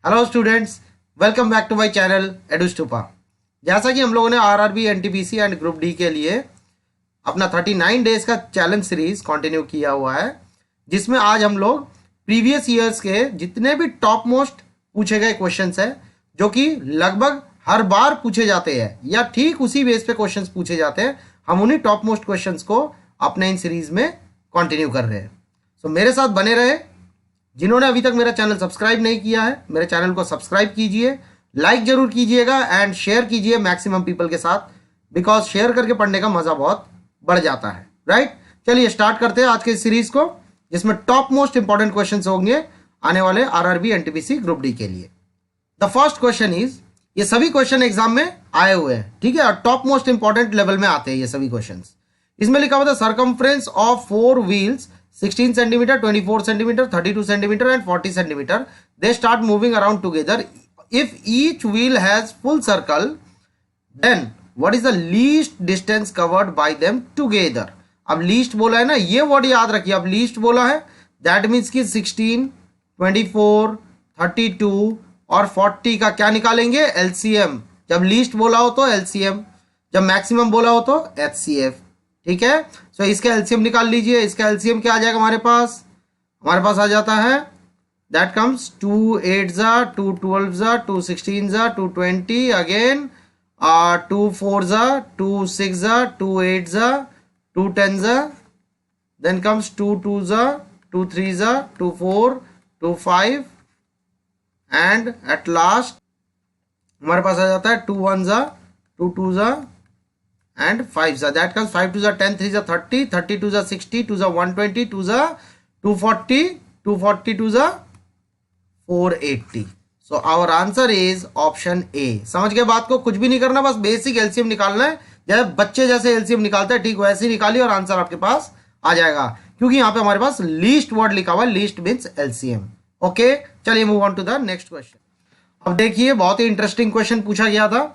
Hello students, welcome back to my channel Edustupa. जैसा कि हम लोगों ने RRB, NTPC and group D के लिए अपना 39 डेज का चैलेंज सीरीज कंटिन्यू किया हुआ है, जिसमें आज हम लोग प्रीवियस ईयर्स के जितने भी टॉप मोस्ट पूछे गए क्वेश्चंस हैं, जो कि लगभग हर बार पूछे जाते हैं या ठीक उसी बेस पे क्वेश्चंस पूछे जाते हैं, हम उन्हीं टॉप मोस्ट क्वेश्चंस को अपने इन सीरीज में कंटिन्यू कर रहे हैं। सो मेरे साथ बने रहे। जिन्होंने अभी तक मेरा चैनल सब्सक्राइब नहीं किया है, मेरे चैनल को सब्सक्राइब कीजिए, लाइक जरूर कीजिएगा एंड शेयर कीजिए मैक्सिमम पीपल के साथ, बिकॉज शेयर करके पढ़ने का मजा बहुत बढ़ जाता है, राइट। चलिए स्टार्ट करते हैं आज के सीरीज को, जिसमें टॉप मोस्ट इंपॉर्टेंट क्वेश्चन होंगे आने वाले आरआरबी एनटीपीसी ग्रुप डी के लिए। द फर्स्ट क्वेश्चन इज, ये सभी क्वेश्चन एग्जाम में आए हुए हैं, ठीक है, और टॉप मोस्ट इंपॉर्टेंट लेवल में आते हैं ये सभी क्वेश्चन। इसमें लिखा हुआ था circumference of 4 wheels 16 centimeter, 24 centimeter, 32 centimeter and 40 centimeter. They start moving around together. If each wheel has full circle, then what is the least distance covered by them together? अब least बोला है ना, ये word याद रखिए। अब least बोला है, that means कि 16, 24, 32 और 40 का क्या निकालेंगे? LCM। जब least बोला हो तो LCM, जब maximum बोला हो तो HCF, ठीक है। सो इसका एलसीएम निकाल लीजिए। इसका एलसीएम क्या आ जाएगा हमारे पास? हमारे पास आ जाता है दैट कम्स 2 8 जा, 2 12 जा, 2 16 जा, 2 20 अगेन, 2 4 जा, 2 6 जा, 2 8 जा, 2 10 जा, देन कम्स 2 2 जा, 2 3 जा, 2 4, 2 5 एंड एट लास्ट हमारे पास आ जाता है 2 1 जा, 2 2 जा and 5 za, that comes 5 2 za 10, 3 za 30, 32 za 60, 2 za 120, 2 za 240, 240 2 za 480. So our answer is option A. समझ गए बात को? कुछ भी नहीं करना, बस बेसिक एलसीएम निकालना है। जब बच्चे जैसे एलसीएम निकालते हैं ठीक वैसे ही निकालिए और आंसर आपके पास आ जाएगा, क्योंकि यहाँ पे हमारे पास लीस्ट वर्ड लिखा हुआ है, लीस्ट मीन्स एलसीएम। ओके, चलिए move on to the next question. अब देखिए, बहुत ही इंटरेस्टिंग क्वेश्चन पूछा गया था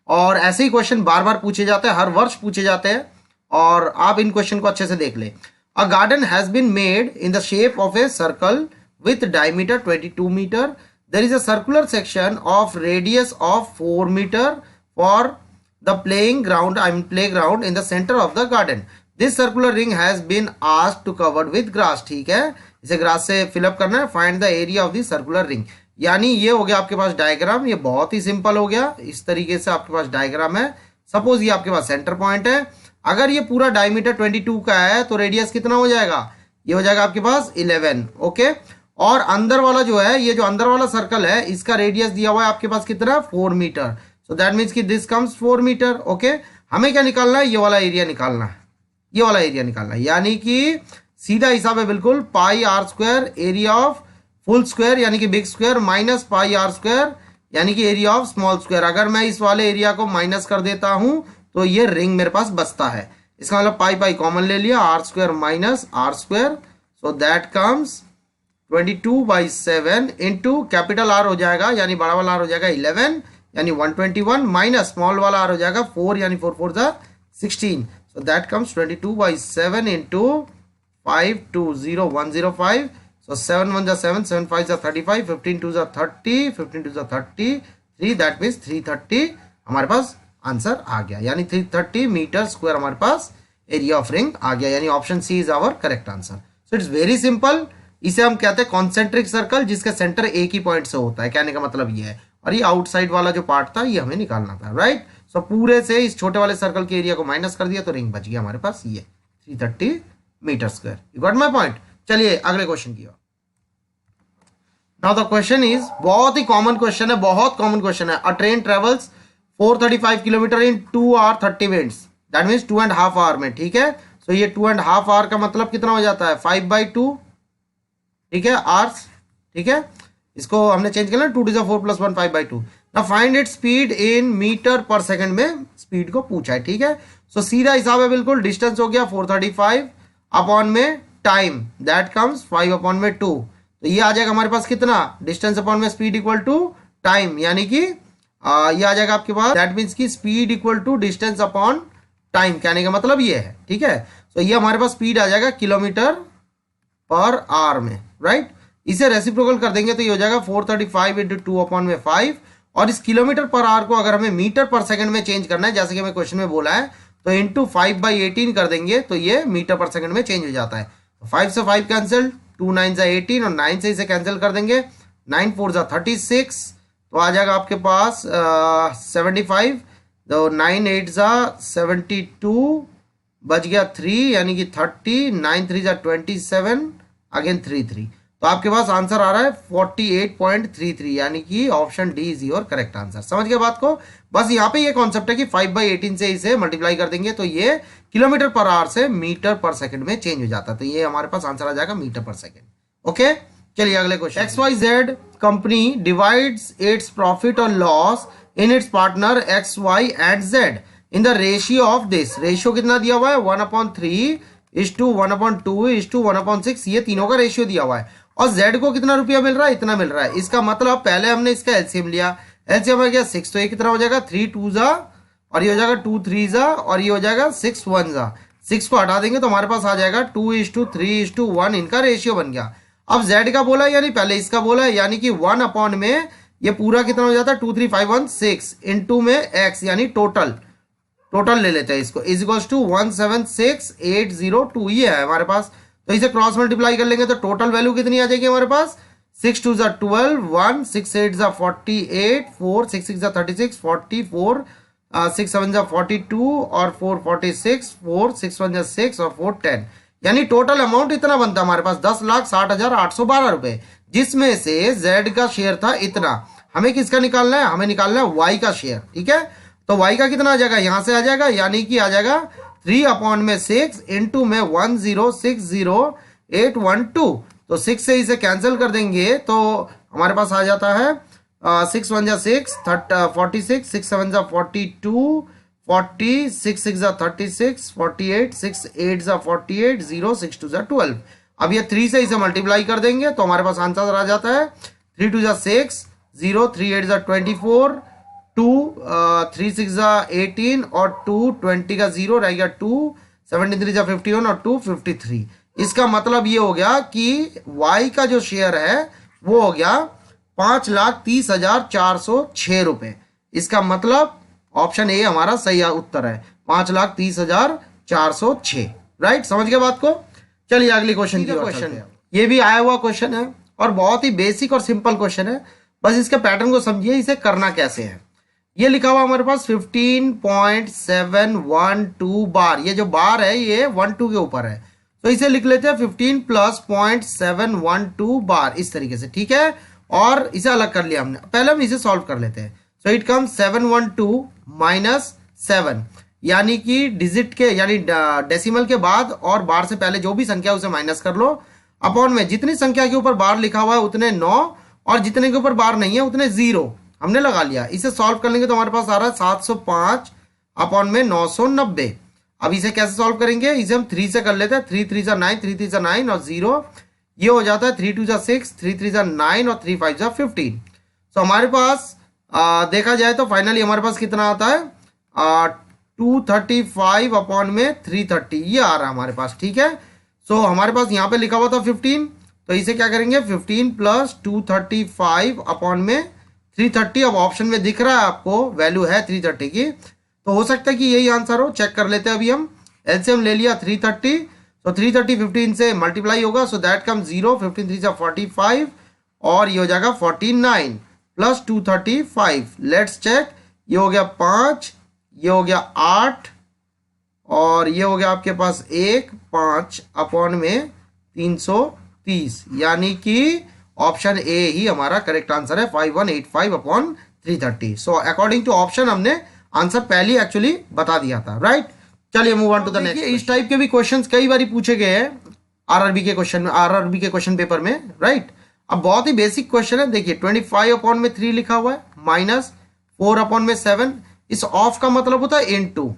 और ऐसे ही क्वेश्चन बार बार पूछे जाते हैं, हर वर्ष पूछे जाते हैं, और आप इन क्वेश्चन को अच्छे से देख ले। A garden has been made in the shape of a circle with diameter 22 metre. There is a circular section of radius of 4 metre for the playing ground, I mean play ground in the centre of the garden. This circular ring has been asked to covered with grass, ठीक है, इसे grass से fill up करना है। Find the area of the circular ring. यानी ये हो गया आपके पास डायग्राम, ये बहुत ही सिंपल हो गया। इस तरीके से आपके पास डायग्राम है। सपोज ये आपके पास सेंटर पॉइंट है। अगर ये पूरा डायमीटर 22 का है तो रेडियस कितना हो जाएगा? ये हो जाएगा आपके पास 11। ओके, और अंदर वाला जो है, ये जो अंदर वाला सर्कल है, इसका रेडियस दिया हुआ है आपके पास कितना? 4 मीटर। सो दैट मीन्स कि दिस कम्स 4 मीटर। ओके, हमें क्या निकालना है? ये वाला एरिया निकालना है, ये वाला एरिया निकालना है। यानी कि सीधा हिसाब है बिल्कुल, pi r square area of full square यानी कि big square minus pi r square यानी कि एरिया ऑफ स्मॉल स्क्वायर। अगर मैं इस वाले एरिया को माइनस कर देता हूं तो ये रिंग मेरे पास बचता है। इसका मतलब पाई पाई कॉमन ले लिया, R square minus R square, so that comes 22/7 into capital R हो जाएगा, यानी बड़ा वाला आर हो जाएगा 11 यानी 121, माइनस स्मॉल वाला आर हो जाएगा 4 यानी 4 4 जा 16। सो दैट कम्स 22/7 इंटू 520105। So 7 1 जा 7, 7 5 जा 35, 15 2 जा 30, 15 2 जा 33, दैट मीन्स 330 हमारे पास आंसर आ गया, यानी 330 मीटर स्क्वायर हमारे पास एरिया ऑफ रिंग आ गया, यानी option C is our correct answer. So it's very simple. इसे हम कहते हैं कॉन्सेंट्रिक सर्कल, जिसका सेंटर एक ही पॉइंट से होता है। कहने का मतलब ये है, और ये आउटसाइड वाला जो पार्ट था ये हमें निकालना था, राइट। सो पूरे से इस छोटे वाले सर्कल के एरिया को माइनस कर दिया तो रिंग बच गया हमारे पास ये 330 metre square. You got my point. चलिए अगले क्वेश्चन की ओर। नाउ द क्वेश्चन इज, बहुत ही कॉमन क्वेश्चन है, बहुत कॉमन क्वेश्चन है। A train travels 435 kilometre in 2 hour 30 minutes, that means 2.5 hour में, ठीक है। सो ये 2.5 hour का मतलब कितना हो जाता है? 5/2, ठीक है, आवर्स, ठीक है। इसको हमने चेंज किया ना, 2 to 4 + 1 5/2। ना find it speed in metre per second में स्पीड को पूछा है, ठीक है। सो सीधा हिसाब है बिल्कुल, डिस्टेंस हो गया 435 अपॉन में टाइम, दैट कम्स 5 अपॉन में 2। तो ये आ जाएगा हमारे पास कितना? डिस्टेंस अपॉन में स्पीड इक्वल टू टाइम, यानी कि ये आ जाएगा आपके पास, दैट मीन्स की speed equal to distance upon time. कहने का मतलब ये है, ठीक है। तो ये हमारे पास स्पीड आ जाएगा किलोमीटर पर आवर में, राइट। इसे रेसिप्रोकल कर देंगे तो ये हो जाएगा 435 इंटू 2/5। और इस किलोमीटर पर आवर को अगर हमें मीटर पर सेकंड में चेंज करना है, जैसे कि हमें क्वेश्चन में बोला है, तो इंटू 5/18 कर देंगे तो ये मीटर पर सेकंड में चेंज हो जाता है। 5 से 5 कैंसिल, 2 9 जा 18 और 9 से इसे कैंसिल कर देंगे, 9 4 जा 36, तो आ जाएगा आपके पास 75, तो 9 8 जा 72, बच गया 3 यानी कि 30, 9 3 जा 27, अगेन 3 3, तो आपके पास आंसर आ रहा है 48.33 यानी कि option D is your correct answer. समझ गए बात को? बस यहाँ पे ये कॉन्सेप्ट है कि 5/18 से इसे मल्टीप्लाई कर देंगे तो ये किलोमीटर पर आवर से मीटर पर सेकंड में चेंज हो जाता है, तो ये हमारे पास आंसर आ जाएगा मीटर पर सेकंड। ओके, चलिए अगले question. XYZ company divides its profit और loss in its partner X Y and Z in the ratio of this. Ratio कितना दिया हुआ है? 1/3:1/2:1/6, ये तीनों का रेशियो दिया हुआ है। और Z को कितना रुपया मिल रहा है? इतना मिल रहा है। इसका मतलब पहले हमने इसका एलसीएम लिया, एलसीएम है क्या 6, तो ये कितना हो जाएगा 3 2 जा, और ये हो जाएगा 2 3 जा, और ये हो जाएगा 6 1 जा। 6 को हटा देंगे तो हमारे पास आ जाएगा 2:3:1, इनका रेशियो बन गया। अब Z का बोला है यानी पहले इसका बोला है, यानी कि 1 अपॉन में ये पूरा कितना हो जाता है 2 3 5 1 6 इंटू में x यानी टोटल ले लेते हैं इसको, इज इक्वल्स टू 176,802 ये है हमारे पास। तो इसे क्रॉस मल्टीप्लाई कर लेंगे तो टोटल वैल्यू कितनी आ जाएगी हमारे पास? 6 2 जा 12, 1 6 8 जा 48, 4 6 6 जा 36, 44, 6 7 जा 42 और 4 46, 4 6 1 जा 6 और 4 10, यानी टोटल अमाउंट इतना बनता है हमारे पास 10,60,812 रुपए, जिसमें से Z का शेयर था इतना। हमें किसका निकालना है? हमें निकालना है Y का शेयर। ठीक है, तो Y का कितना आ जाएगा? यहां से आ जाएगा, यानी कि आ जाएगा 3/6 इंटू में 1060812, तो 6 से इसे कैंसिल कर देंगे तो हमारे पास आ जाता है 6 1 जा 6 46, 6 7 जा 42, 40, 6 6 जा 36, 48, 6 8 जा 48, 0 6 2 जा 12। अब ये 3 से इसे मल्टीप्लाई कर देंगे तो हमारे पास आंसर आ जाता है 3 2 जा 6, 0 3 8 जा 24, 2 3 6 जा 18 और 2 20 का 0 रह गया 2 73 जा 51 और 2 53। इसका मतलब ये हो गया कि Y का जो शेयर है वो हो गया 5,30,406 रुपए। इसका मतलब ऑप्शन ए हमारा सही उत्तर है, 5,30,406। राइट, समझ गए बात को? चलिए अगली क्वेश्चन की क्वेश्चन है, ये भी आया हुआ क्वेश्चन है और बहुत ही बेसिक और सिंपल क्वेश्चन है, बस इसके पैटर्न को समझिए, इसे करना कैसे है। ये लिखा हुआ हमारे पास 15.712 बार, ये जो बार है ये 1 2 के ऊपर है, तो इसे लिख लेते हैं 15 + 0.712 बार, इस तरीके से। ठीक है, और इसे अलग कर लिया हमने, पहले हम इसे सॉल्व कर लेते हैं। सो इट कम्स 712 माइनस 7, यानी कि डिजिट के यानी डेसिमल के बाद और बार से पहले जो भी संख्या उसे माइनस कर लो, अपॉन में जितनी संख्या के ऊपर बार लिखा हुआ है उतने 9 और जितने के ऊपर बार नहीं है उतने 0 हमने लगा लिया। इसे सॉल्व कर लेंगे तो हमारे पास आ रहा है 705 अपॉन में 990। अब इसे कैसे सॉल्व करेंगे? इसे हम 3 से कर लेते हैं, 3 3 जा 9, 3 3 जा 9 और 0, ये हो जाता है 3 2 जा 6, 3 3 जा 9 और 3 5 जा 15। तो हमारे पास देखा जाए तो फाइनली हमारे पास कितना आता है 235 अपॉन में 330, ये आ रहा है हमारे पास। ठीक है, सो हमारे पास यहाँ पे लिखा हुआ था 15, तो इसे क्या करेंगे 15 + 235 अपॉन में 330। अब ऑप्शन में दिख रहा है आपको वैल्यू है 330 की, तो हो सकता है कि यही आंसर हो, चेक कर लेते हैं। अभी हम एलसीएम ले लिया 330, तो 330 15 से मल्टीप्लाई होगा, सो दैट कम 0, 15 3 जा 45 और ये हो जाएगा 49 + 235। लेट्स चेक, ये हो गया 5, ये हो गया 8 और ये हो गया आपके पास 1 5 अपॉन में 330, यानी कि ऑप्शन ए ही हमारा करेक्ट आंसर है 5185 upon 330। So according to option हमने आंसर पहले एक्चुअली बता दिया था। राइट, चलिए move on to the next. इस टाइप के भी क्वेश्चंस कई बार पूछे गए हैं आरआरबी के क्वेश्चन पेपर में। राइट, अब बहुत ही बेसिक क्वेश्चन है, देखिए 25 अपॉन में 3 लिखा हुआ है माइनस 4 अपॉन में 7, इस ऑफ का मतलब होता है इनटू।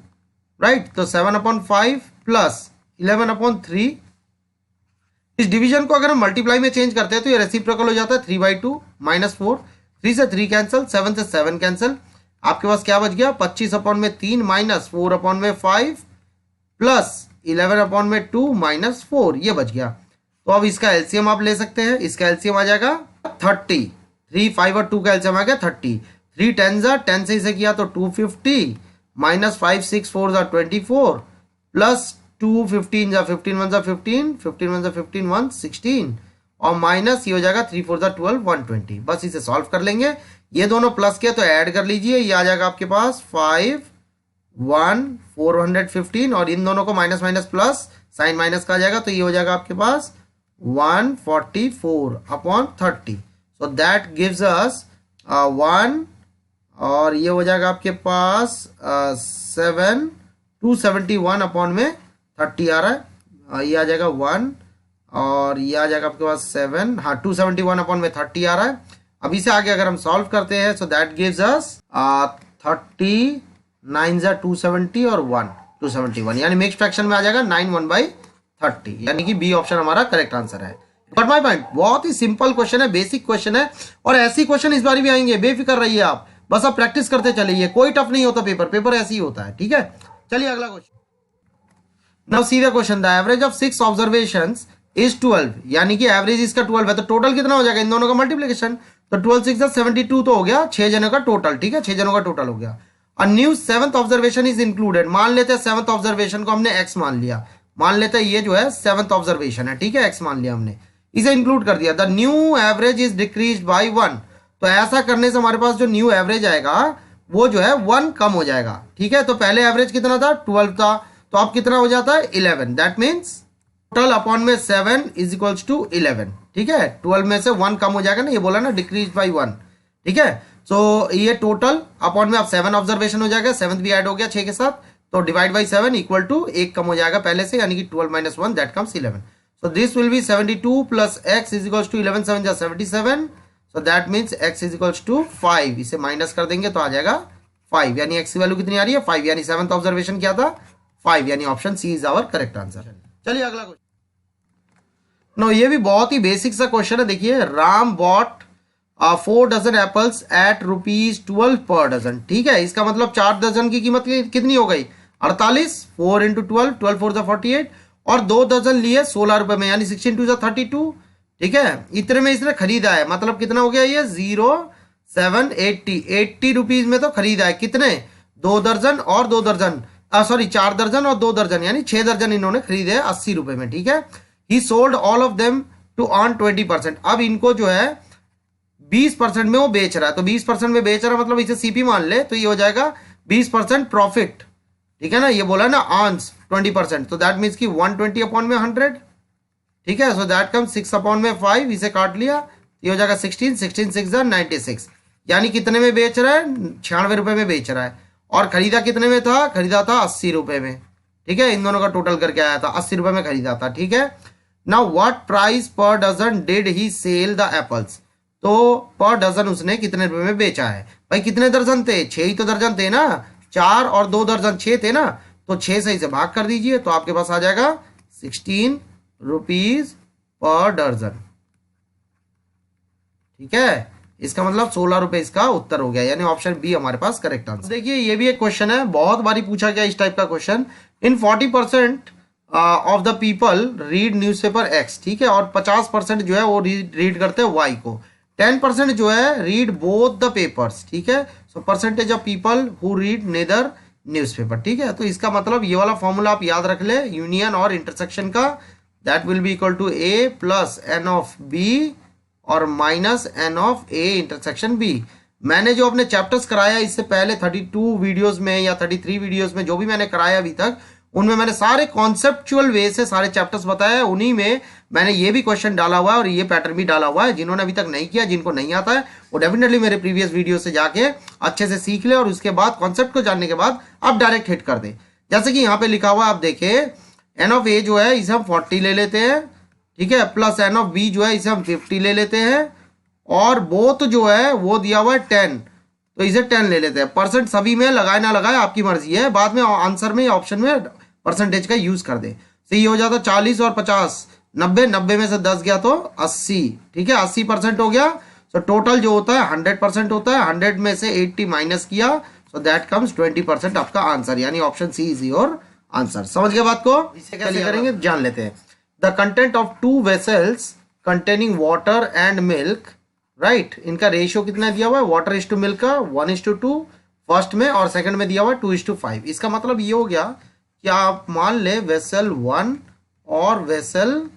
राइट, तो 7/5 प्लस 11/3, इस डिवीजन को अगर हम मल्टीप्लाई में चेंज करते हैं तो ये रेसिप्रोकल हो जाता है 3/2 माइनस 4, 3 से 3 कैंसिल, 7 से 7 कैंसिल, आपके पास क्या बच गया 25 अपॉन में 3 माइनस 4 अपॉन में 5 प्लस 11 अपॉन में 2 माइनस 4, ये बच गया। तो अब इसका एलसीएम आप ले सकते हैं। इसका एलसीएम आ जाएगा 30, 3 5 और 2 का एलसीएम आ गया 30। 3 10 से इसे किया तो 250 माइनस 5 6 4 24 प्लस 2 15 15 1 15 15 1 15 1 16 और माइनस ये हो जाएगा 3 4 12 120। बस इसे सॉल्व कर लेंगे। ये दोनों प्लस के तो ऐड कर लीजिए, ये आ जाएगा आपके पास 5 1 415 और इन दोनों को minus minus plus sign minus का आ जाएगा तो ये हो जाएगा आपके पास 144 upon 30। So that gives us 1 और ये हो जाएगा आपके पास 7 271 अपॉन में 30 आ रहा है। ये आ जाएगा 1 और ये आ जाएगा आपके पास 7, हाँ 271 अपॉन में 30 आ रहा है। अब इसे आगे अगर हम सॉल्व करते हैं सो दैट गिव्स अस 30 9 270 और 1 271 यानी मिक्स फ्रैक्शन में आ जाएगा 9 1/30 यानी कि बी ऑप्शन हमारा करेक्ट आंसर है। बट माय पॉइंट बहुत ही सिंपल क्वेश्चन है, बेसिक क्वेश्चन है और ऐसी क्वेश्चन इस बार भी आएंगे, बेफिक्र रहिए आप, बस आप प्रैक्टिस करते चलिए, कोई टफ नहीं होता पेपर ऐसे ही होता है। ठीक है, चलिए अगला question. Now see the question, the average of 6 observations is 12 यानी कि एवरेज इसका 12 है तो टोटल कितना हो जाएगा इन दोनों का मल्टीप्लिकेशन, तो 12 6 72 तो हो गया 6 जनों का टोटल। ठीक है, 6 जनों का टोटल हो गया। A new 7th observation is included, मान लेते हैं 7th ऑब्जर्वेशन को हमने x मान लिया, मान लेते हैं ये जो है 7th ऑब्जर्वेशन है। ठीक है, x मान लिया हमने, इसे इंक्लूड कर दिया। The new average is decrease by 1, तो ऐसा करने से हमारे पास जो न्यू एवरेज आएगा वो जो है 1 कम हो जाएगा। ठीक है, तो पहले एवरेज कितना था 12 था, तो अब कितना हो जाता है 11, दैट मीन्स टोटल अपॉन में 7 इज इक्वल्स टू 11। ठीक है, 12 में से 1 कम हो जाएगा ना, ये बोला ना डिक्रीज बाय 1। ठीक है, सो ये टोटल अपॉन में अब 7 ऑब्जर्वेशन हो जाएगा, 7th भी ऐड हो गया 6 के साथ, तो डिवाइड बाय 7 इक्वल टू 1 कम हो जाएगा पहले से यानी कि 12 minus 1 that comes 11। So this will be 72 plus x is equals to 11 7 जा 77, so that means x is equals to 5, इसे माइनस कर देंगे तो आ जाएगा 5 यानी x की वैल्यू कितनी आ रही है 5 यानी 7th ऑब्जर्वेशन क्या था 5 यानी option C is our correct answer. चलिए अगला क्वेश्चन। नो ये भी बहुत ही बेसिक सा क्वेश्चन है, देखिए Ram bought 4 dozen apples at ₹12 per dozen. ठीक है, इसका मतलब 4 डजन की कीमत कितनी हो गई 48, 4 इंटू 12 12 4 48 और 2 डजन लिए 16 रुपए में यानी 16 2 32। ठीक है, इतने में इसने खरीदा है, मतलब कितना हो गया ये 80 रुपीज में तो खरीदा है, कितने 2 दर्जन और 2 दर्जन सॉरी 4 दर्जन और 2 दर्जन यानी 6 दर्जन इन्होंने खरीदे 80 रुपए में। ठीक है, he sold all of them to earn 20%, अब इनको जो है 20% में वो बेच रहा है, तो 20% में बेच रहा है मतलब इसे सीपी मान ले तो ये हो जाएगा 20% प्रॉफिट। ठीक है ना, ये बोला ना अर्न्स 20%, तो दैट मीन्स की 120 अपॉन में 100। ठीक है, सो दैट कम 6 अपॉन में 5, इसे काट लिया ये हो जाएगा 16 16 6 96 यानी कितने में बेच रहा है 96 रुपए में बेच रहा है और खरीदा कितने में था, खरीदा था 80 रुपए में। ठीक है, इन दोनों का टोटल करके आया था 80 रुपए में खरीदा था। ठीक है, now what price per dozen did he sell the apples, तो पर डजन उसने कितने रुपए में बेचा है। भाई कितने दर्जन थे 6 ही तो दर्जन थे ना, 4 और 2 दर्जन 6 थे ना, तो 6 से इसे भाग कर दीजिए तो आपके पास आ जाएगा 16 रुपीज पर डजन। ठीक है, इसका मतलब 16 रुपए इसका उत्तर हो गया यानी ऑप्शन बी हमारे पास करेक्ट आंसर। देखिए ये भी एक क्वेश्चन है, बहुत बारी पूछा गया इस टाइप का question. In 40% of the people read newspaper x. ठीक है, और 50% जो है वो रीड करते हैं वाई को, 10% जो है रीड बोथ द पेपर्स। ठीक है, so percentage of people who read neither newspaper. ठीक है, तो इसका मतलब ये वाला फॉर्मूला आप याद रख ले यूनियन और इंटरसेक्शन का, that will be equal to A plus n of B और minus n of A intersection B. मैंने जो अपने चैप्टर्स कराया इससे पहले 32 वीडियोस में या 33 वीडियोस में जो भी मैंने कराया अभी तक, उनमें मैंने सारे कॉन्सेप्चुअल वे से सारे चैप्टर्स बताए, उन्हीं में मैंने ये भी क्वेश्चन डाला हुआ है और ये पैटर्न भी डाला हुआ है। जिन्होंने अभी तक नहीं किया, जिनको नहीं आता है, वो डेफिनेटली मेरे प्रीवियस वीडियो से जाके अच्छे से सीख ले और उसके बाद कॉन्सेप्ट को जानने के बाद आप डायरेक्ट हिट कर दे। जैसे कि यहाँ पे लिखा हुआ है, आप देखें एन ऑफ ए जो है इसे हम 40 ले लेते हैं। ठीक है, प्लस एन ऑफ बी जो है इसे हम 50 ले लेते हैं और बोथ जो है वो दिया हुआ है 10, तो इसे 10 ले लेते हैं। परसेंट सभी में लगाए ना लगाए आपकी मर्जी है, बाद में आंसर में ऑप्शन में परसेंटेज का यूज कर दे। तो ये हो जाता 40 और 50 90, 90 में से 10 गया तो 80। ठीक है, 80% हो गया। सो टोटल जो होता है 100% होता है, 100 में से 80 माइनस किया, सो दैट कम्स 20% आपका आंसर यानी option C is your answer. समझ गए बात को, इसे कैसे करेंगे जान लेते हैं। The content of 2 vessels containing water and milk, right, इनका रेशियो कितना दिया हुआ है वाटर इज टू मिल्क का 1:2 फर्स्ट में, और सेकंड में दिया हुआ है 2:5। इसका मतलब ये हो गया कि आप मान ले वेसल 1 और वेसल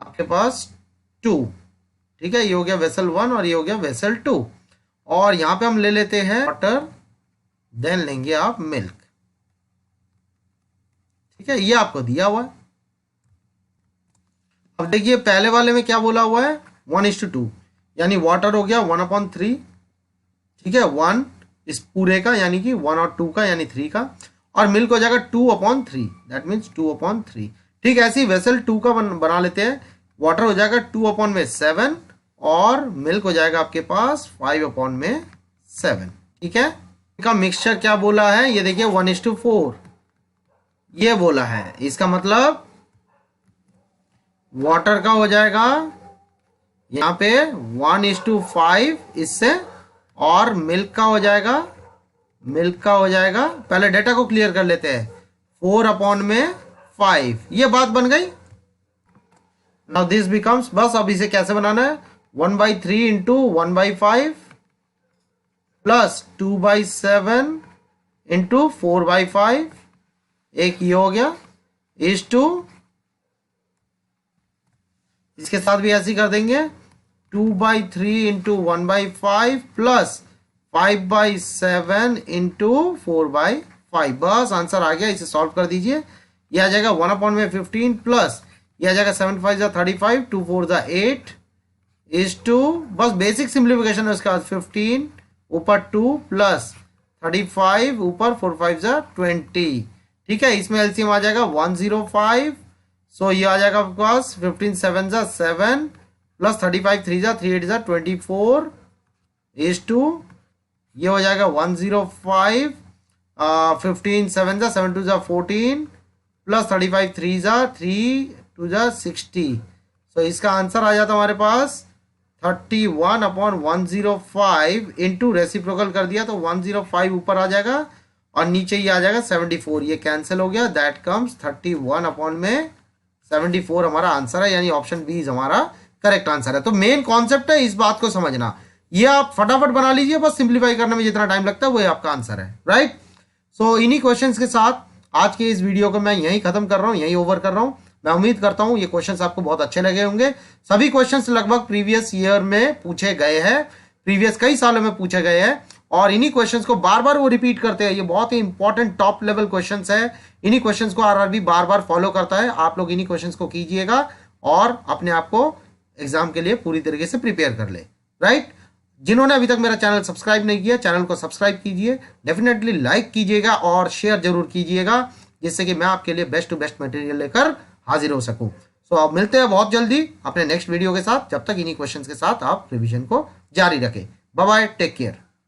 आपके पास 2, ठीक है, ये हो गया वेसल 1 और ये हो गया वेसल 2, और यहां पे हम ले लेते हैं वाटर, देन लेंगे आप मिल्क, ठीक है, ये आपको दिया हुआ है। अब देखिए पहले वाले में क्या बोला हुआ है 1:2, यानी वाटर हो गया 1/3, ठीक है, 1 इस पूरे का यानी कि 1 और 2 का यानी 3 का, और मिल्क हो जाएगा 2/3, दैट मीन्स 2/3। ठीक है, ऐसे ही वेसल 2 का बना लेते हैं, वाटर हो जाएगा 2/7 और मिल्क हो जाएगा आपके पास 5/7। ठीक है, इनका मिक्सचर क्या बोला है, ये देखिए 1:4 ये बोला है, इसका मतलब वाटर का हो जाएगा यहाँ पे 1:5 इससे, और मिल्क का हो जाएगा, पहले डेटा को क्लियर कर लेते हैं, 4/5, ये बात बन गई। नाउ दिस बिकम्स, बस अब इसे कैसे बनाना है, 1/3 इंटू 1/5 प्लस 2/7 इंटू 4/5, एक ये हो गया, इज टू, इसके साथ भी ऐसे ही कर देंगे, 2/3 इंटू 1/5 प्लस 5/7 इंटू 4/5, बस आंसर आ गया, इसे सॉल्व कर दीजिए। यह आ जाएगा 1/15 प्लस यह आ जाएगा 7 5 35, 2 4 8 इज टू, बस बेसिक सिंप्लीफिकेशन है, उसके बाद 15 ऊपर 2 प्लस 35 ऊपर 4 5 20। ठीक है, इसमें एलसीएम आ जाएगा 105, सो ये आ जाएगा आपके पास 15 7 7 प्लस 35 3 3 8 24 इज टू, ये हो जाएगा 105, 15 7 7 2 14 प्लस 35 3 3 2 60, सो इसका आंसर आ जाता हमारे पास 31/105 इंटू रेसिप्रोकल कर दिया तो 105 ऊपर आ जाएगा और नीचे ये आ जाएगा 74, ये कैंसिल हो गया, दैट कम्स 31/74 हमारा आंसर है, यानी ऑप्शन बी इज हमारा करेक्ट आंसर है। तो मेन कॉन्सेप्ट है इस बात को समझना, ये आप फटाफट बना लीजिए, बस सिंप्लीफाई करने में जितना टाइम लगता है वो आपका आंसर है, राइट। सो इन्हीं क्वेश्चंस के साथ आज के इस वीडियो को मैं यहीं खत्म कर रहा हूं, यहीं ओवर कर रहा हूं। मैं उम्मीद करता हूं ये क्वेश्चंस आपको बहुत अच्छे लगे होंगे। सभी क्वेश्चंस लगभग प्रीवियस ईयर में पूछे गए हैं, प्रीवियस कई सालों में पूछे गए हैं, और इन्हीं क्वेश्चंस को बार बार वो रिपीट करते हैं। ये बहुत ही इंपॉर्टेंट टॉप लेवल क्वेश्चंस है, इन्हीं क्वेश्चंस को आरआरबी बार बार फॉलो करता है। आप लोग इन्हीं क्वेश्चंस को कीजिएगा और अपने आप को एग्जाम के लिए पूरी तरीके से प्रिपेयर कर ले, राइट। जिन्होंने अभी तक मेरा चैनल सब्सक्राइब नहीं किया, चैनल को सब्सक्राइब कीजिए, डेफिनेटली लाइक कीजिएगा और शेयर जरूर कीजिएगा, जिससे कि मैं आपके लिए बेस्ट टू बेस्ट मटेरियल लेकर हाजिर हो सकूं। सो अब मिलते हैं बहुत जल्दी अपने नेक्स्ट वीडियो के साथ, जब तक इन्हीं क्वेश्चंस के साथ आप रिवीजन को जारी रखें। Bye bye, take care.